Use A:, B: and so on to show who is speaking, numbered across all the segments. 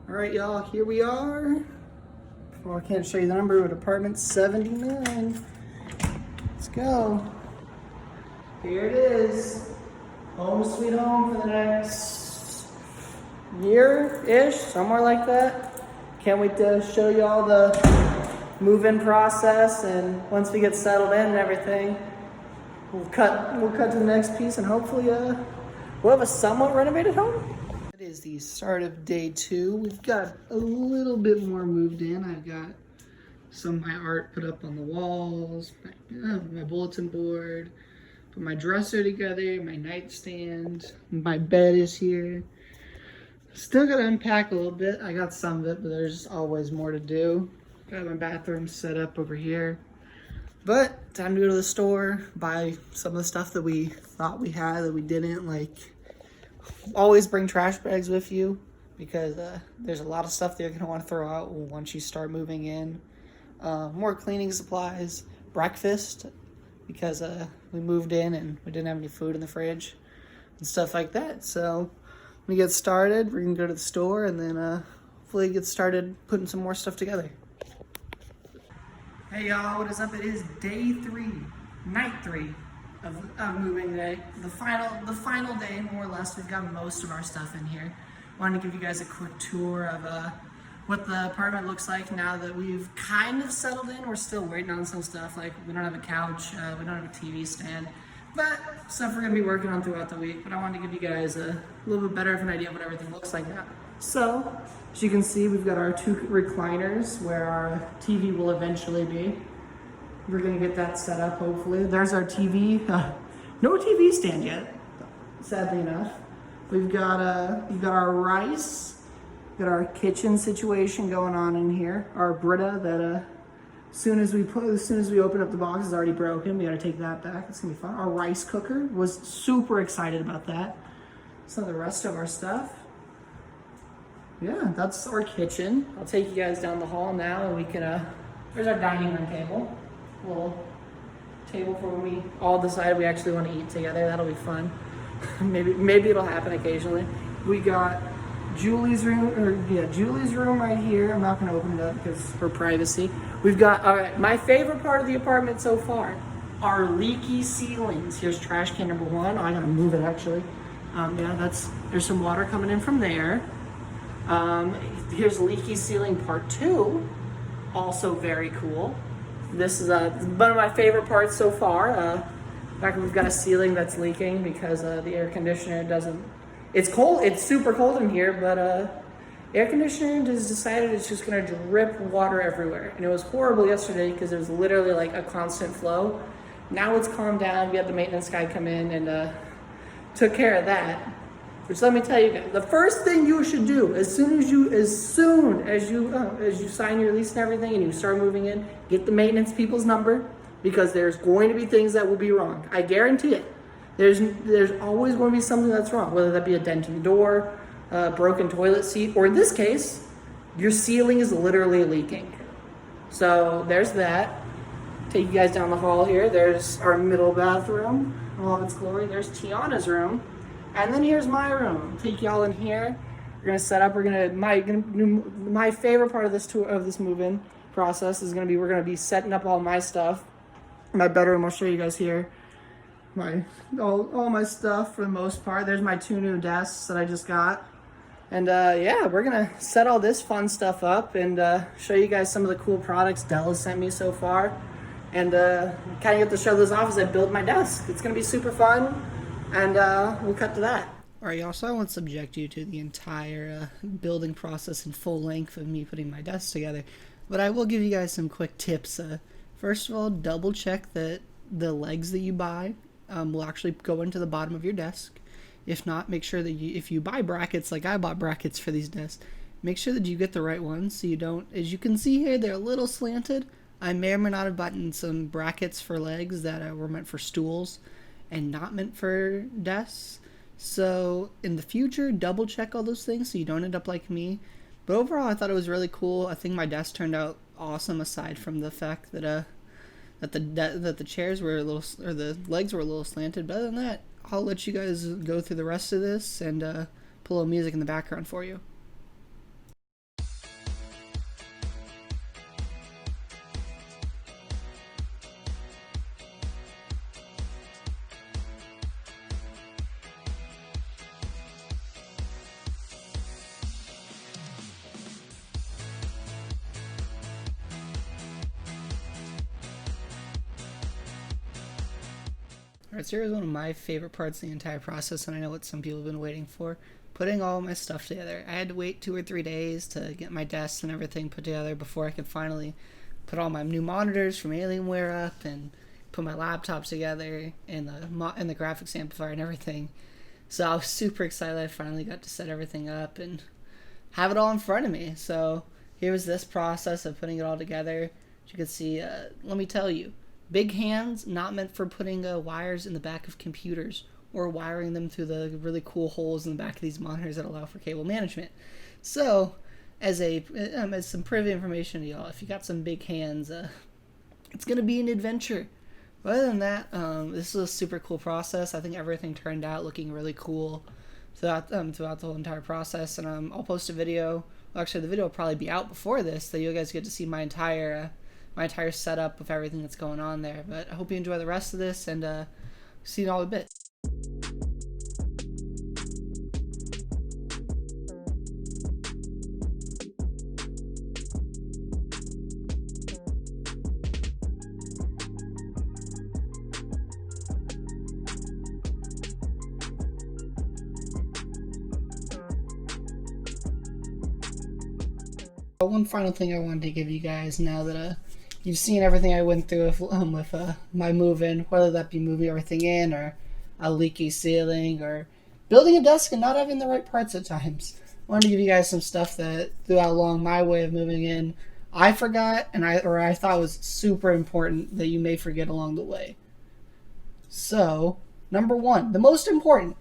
A: All right, y'all, here we are. Well, I can't show you the number, but apartment 79. Let's go. Here it is. Home sweet home for the next year-ish, somewhere like that. Can't wait to show you all the move-in process, and once we get settled in and everything, we'll cut to the next piece, and hopefully we'll have a somewhat renovated home. It is the start of day 2. We've got a little bit more moved in. I've got some of my art put up on the walls, my bulletin board, put my dresser together, my nightstand, my bed is here. Still gotta unpack a little bit. I got some of it, but there's always more to do. Got my bathroom set up over here. But time to go to the store, buy some of the stuff that we thought we had that we didn't. Like, always bring trash bags with you, because there's a lot of stuff that you're gonna want to throw out once you start moving in. More cleaning supplies, breakfast, because we moved in and we didn't have any food in the fridge and stuff like that. So when we get started, we're gonna go to the store and then hopefully get started putting some more stuff together. Hey y'all, what is up? It is day 3, night 3 of moving day. The final day, more or less. We've got most of our stuff in here. Wanted to give you guys a quick tour of what the apartment looks like now that we've kind of settled in. We're still waiting on some stuff, like we don't have a couch, we don't have a TV stand, but stuff we're gonna be working on throughout the week. But I wanted to give you guys a little bit better of an idea of what everything looks like now. So, as you can see, we've got our 2 recliners where our TV will eventually be. We're gonna get that set up, hopefully. There's our TV. No TV stand yet, sadly enough. We've got our rice. Got our kitchen situation going on in here. Our Brita that as soon as we open up the box is already broken. We gotta take that back. It's gonna be fun. Our rice cooker, was super excited about that. So the rest of our stuff. Yeah, that's our kitchen. I'll take you guys down the hall now, and we can. There's our dining room table. Little table for when we all decide we actually want to eat together. That'll be fun. maybe it'll happen occasionally. We got Julie's room right here. I'm not going to open it up because for privacy. We've got, all right, my favorite part of the apartment so far, our leaky ceilings. Here's trash can number 1. Oh, I gotta move it actually. Yeah, there's some water coming in from there. Here's leaky ceiling part 2. Also very cool. This is one of my favorite parts so far. In fact, we've got a ceiling that's leaking because the air conditioner doesn't. It's cold. It's super cold in here, but air conditioner has decided it's just gonna drip water everywhere. And it was horrible yesterday because it was literally like a constant flow. Now it's calmed down. We had the maintenance guy come in and took care of that. Which, let me tell you guys, the first thing you should do as soon as you sign your lease and everything and you start moving in, get the maintenance people's number, because there's going to be things that will be wrong. I guarantee it. There's always going to be something that's wrong, whether that be a dent in the door, a broken toilet seat, or in this case, your ceiling is literally leaking. So there's that. Take you guys down the hall here. There's our middle bathroom, all of its glory. There's Tiana's room. And then here's my room. Take y'all in here. We're gonna set up. My favorite part of this tour, of this move-in process, is we're gonna be setting up all my stuff. My bedroom. I'll show you guys here. All my stuff for the most part. There's my 2 new desks that I just got. And yeah, we're gonna set all this fun stuff up and show you guys some of the cool products Dell sent me so far. And kind of get to show this off as I build my desk. It's gonna be super fun. And we'll cut to that. Alright y'all, so I won't subject you to the entire building process in full length of me putting my desk together, but I will give you guys some quick tips. First of all, double check that the legs that you buy will actually go into the bottom of your desk. If not, make sure that if you buy brackets, like I bought brackets for these desks, make sure that you get the right ones so you don't, as you can see here, they're a little slanted. I may or may not have bought some brackets for legs that were meant for stools and not meant for desks. So in the future, double check all those things so you don't end up like me. But overall, I thought it was really cool. I think my desk turned out awesome, aside from the fact that the chairs were the legs were a little slanted. But other than that, I'll let you guys go through the rest of this and pull a music in the background for you. Alright, so here's one of my favorite parts of the entire process, and I know what some people have been waiting for. Putting all my stuff together. I had to wait 2 or 3 days to get my desk and everything put together before I could finally put all my new monitors from Alienware up and put my laptop together and the graphics amplifier and everything. So I was super excited I finally got to set everything up and have it all in front of me. So here was this process of putting it all together. As you can see, let me tell you, big hands, not meant for putting wires in the back of computers or wiring them through the really cool holes in the back of these monitors that allow for cable management. So, as some privy information to y'all, if you got some big hands, it's going to be an adventure. But other than that, this is a super cool process. I think everything turned out looking really cool throughout the whole entire process. And I'll post a video. Well, actually, the video will probably be out before this, so you guys get to see my entire setup of everything that's going on there. But I hope you enjoy the rest of this, and see you in all a bit. One final thing I wanted to give you guys now that you've seen everything I went through with my move-in, whether that be moving everything in or a leaky ceiling or building a desk and not having the right parts at times. I wanted to give you guys some stuff that throughout along my way of moving in I forgot and I thought was super important that you may forget along the way. So, number one, the most important,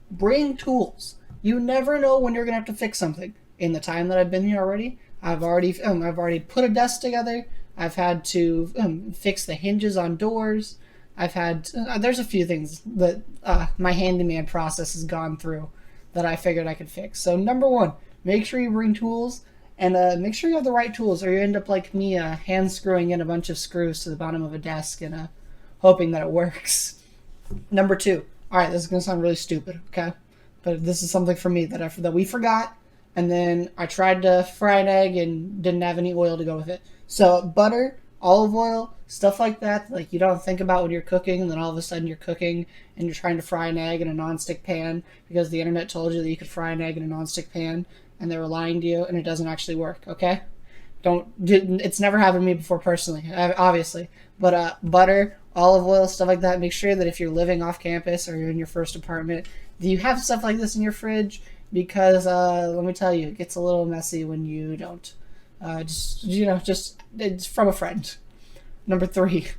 A: bring tools. You never know when you're going to have to fix something. In the time that I've been here already, I've already put a desk together. I've had to fix the hinges on doors. I've had there's a few things that my handyman process has gone through that I figured I could fix. So number one, make sure you bring tools and make sure you have the right tools, or you end up like me, hand screwing in a bunch of screws to the bottom of a desk and hoping that it works. Number two, all right, this is gonna sound really stupid, okay, but this is something for me that we forgot. And then I tried to fry an egg and didn't have any oil to go with it. So butter, olive oil, stuff like that, like you don't think about when you're cooking, and then all of a sudden you're cooking and you're trying to fry an egg in a nonstick pan because the internet told you that you could fry an egg in a nonstick pan, and they were lying to you, and it doesn't actually work, okay? It's never happened to me before personally, obviously. But butter, olive oil, stuff like that, make sure that if you're living off campus or you're in your first apartment, that you have stuff like this in your fridge. Because let me tell you, it gets a little messy when you don't. Just it's from a friend. Number three,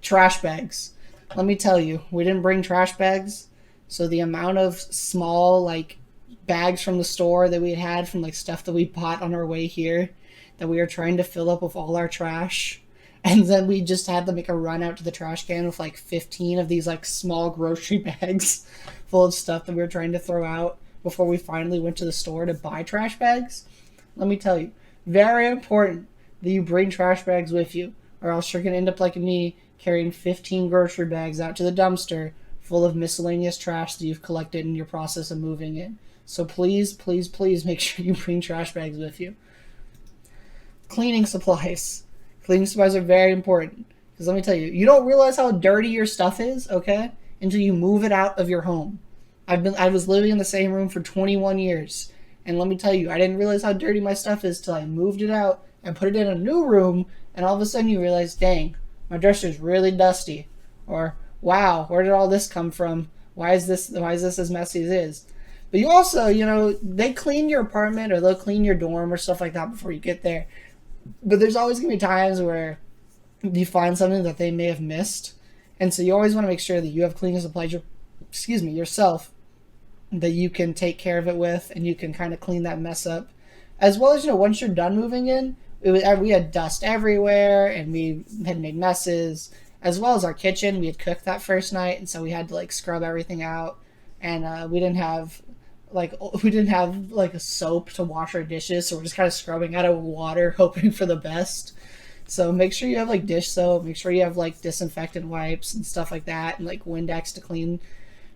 A: trash bags. Let me tell you, we didn't bring trash bags, so the amount of small like bags from the store that we had from like stuff that we bought on our way here, that we were trying to fill up with all our trash, and then we just had to make a run out to the trash can with like 15 of these like small grocery bags full of stuff that we were trying to throw out before we finally went to the store to buy trash bags. Let me tell you, very important that you bring trash bags with you, or else you're going to end up like me carrying 15 grocery bags out to the dumpster full of miscellaneous trash that you've collected in your process of moving in. So please, please, please make sure you bring trash bags with you. Cleaning supplies. Cleaning supplies are very important, because let me tell you, you don't realize how dirty your stuff is, okay, until you move it out of your home. I was living in the same room for 21 years, and let me tell you, I didn't realize how dirty my stuff is till I moved it out and put it in a new room, and all of a sudden you realize, dang, my dresser's really dusty, or wow, where did all this come from? Why is this as messy as it is? But you also, they clean your apartment or they'll clean your dorm or stuff like that before you get there. But there's always going to be times where you find something that they may have missed, and so you always want to make sure that you have cleaning supplies, yourself, that you can take care of it with, and you can kind of clean that mess up. As well as, once you're done moving in, we had dust everywhere, and we had made messes, as well as our kitchen. We had cooked that first night, and so we had to like scrub everything out, and we didn't have a soap to wash our dishes, so we're just kind of scrubbing out of water, hoping for the best. So make sure you have like dish soap, make sure you have like disinfectant wipes and stuff like that, and like Windex to clean,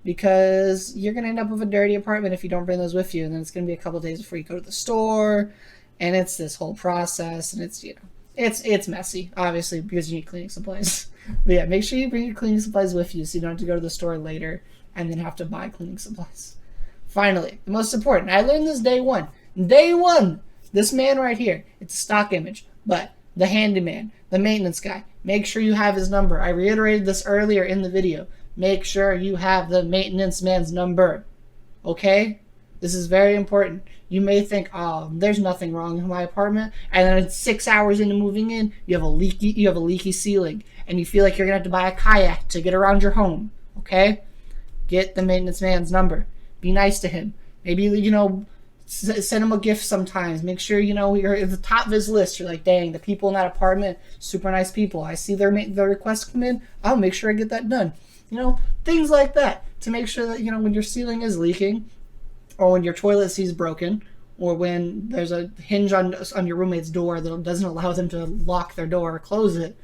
A: because you're going to end up with a dirty apartment if you don't bring those with you, and then it's going to be a couple days before you go to the store, and it's this whole process, and it's, It's messy, obviously, because you need cleaning supplies. But yeah, make sure you bring your cleaning supplies with you so you don't have to go to the store later and then have to buy cleaning supplies. Finally, the most important. I learned this day one. Day one! This man right here, it's a stock image, but the handyman, the maintenance guy, make sure you have his number. I reiterated this earlier in the video. Make sure you have the maintenance man's number. Okay? This is very important. You may think, oh, there's nothing wrong in my apartment, and then 6 hours into moving in, you have a leaky ceiling, and you feel like you're gonna have to buy a kayak to get around your home. Okay? Get the maintenance man's number. Be nice to him. Maybe, send him a gift sometimes. Make sure, you're at the top of his list. You're like, dang, the people in that apartment, super nice people. I see their request come in. I'll make sure I get that done. Things like that to make sure that, when your ceiling is leaking, or when your toilet seat is broken, or when there's a hinge on your roommate's door that doesn't allow them to lock their door or close it.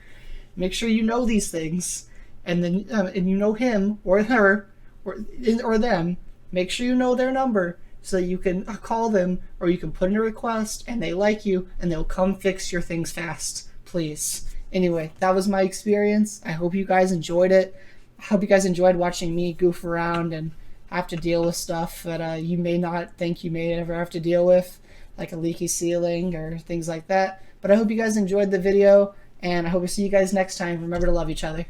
A: Make sure you know these things, and then and you know him or her or them. Make sure you know their number so you can call them, or you can put in a request, and they like you, and they'll come fix your things fast. Please. Anyway, that was my experience. I hope you guys enjoyed it. I hope you guys enjoyed watching me goof around and have to deal with stuff that you may not think you may ever have to deal with, like a leaky ceiling or things like that. But I hope you guys enjoyed the video, and I hope to see you guys next time. Remember to love each other.